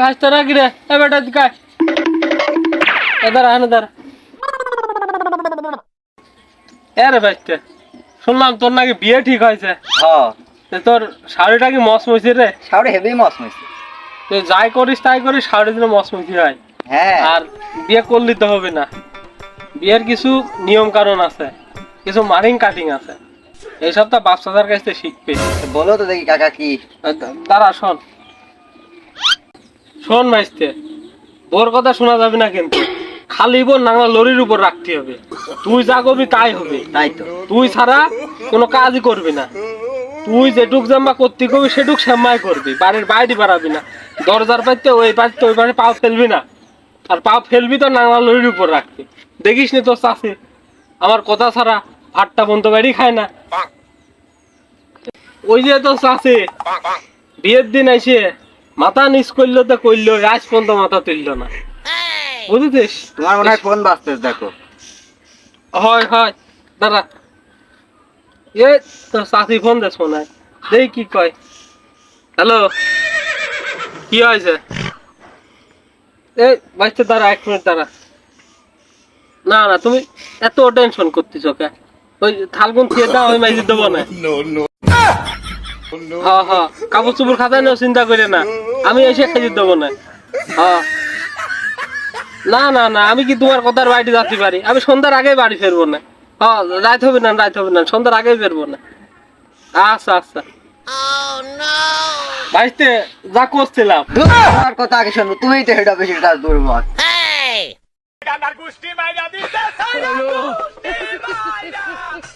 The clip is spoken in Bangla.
ভাসতে না কি রে এ বেটা কায় এদার আনে দাঁড়া এ রে ভাসতে শুনলাম তোর নাকি বিয়ে ঠিক হয়েছে হ্যাঁ তোর শাড়িটা কি মসমইছে রে শাওরে হেভি মস হইছে তুই যাই করিস তাই করিস শাড়ির জন্য মসমইছি হয় হ্যাঁ আর বিয়ে করলি তো হবে না বিয়ের কিছু নিয়ম কারণ আছে কিছু মারিং কাটিং আছে এই সবটা বাচ্চাদের কাছ থেকে শিখবে বলো তো দেখি কাকা কি তারা শোন শোন মাইস্তে বোর কথা শোনা যাবে না কিন্তু খালি বোর নাংলা লরির উপর রাখতে হবে তুই যা করবি তাই হবে তাই তো তুই ছাড়া কোনো কাজই করবি না তুই যেটুক জাম্বা করতে করবি সেটুক সাম্মাই করবি বাড়ির বাইরে বাড়াবি না দরজার পাইতে ওই পাইতে ওই পাশে পাও ফেলবি না আর পাও ফেলবি তো নাংলা লরির উপর রাখবি দেখিস নি তোর চাষি আমার কথা ছাড়া ভাতটা বন্ধ বাড়ি খায় না ওই যে তো চাষি বিয়ের দিন এসে মাথা নিচ করলো তো করলো আজ পর্যন্ত মাথা তুললো না বুঝেছিস তোমার মনে হয় ফোন বাজতেছ দেখো হয় হয় দাঁড়া এ তোর চাষি ফোন দেশ মনে হয় দেখ কি কয় হ্যালো কি হয়েছে এ বাইতে দাঁড়া 1 মিনিট দাঁড়া না না তুমি এত টেনশন করতেছ কে ওই থালগুন খেয়ে দাও আমি মাইজি দেবো না হ্যাঁ হ্যাঁ কাপড় চুপড় খাতায় না চিন্তা করে না আমি এসে খাইয়ে দেবো না হ্যাঁ না না না আমি কি তোমার কথার বাড়ি যেতে পারি আমি সন্ধ্যার আগেই বাড়ি ফিরবো না হ্যাঁ রাত হবে না সন্ধ্যার আগেই ফিরবো না আচ্ছা আচ্ছা বাড়িতে যা করছিলাম তোমার কথা আগে শোনো তুমিই তো হেড অফিসের কাজ দুর্বল Hey!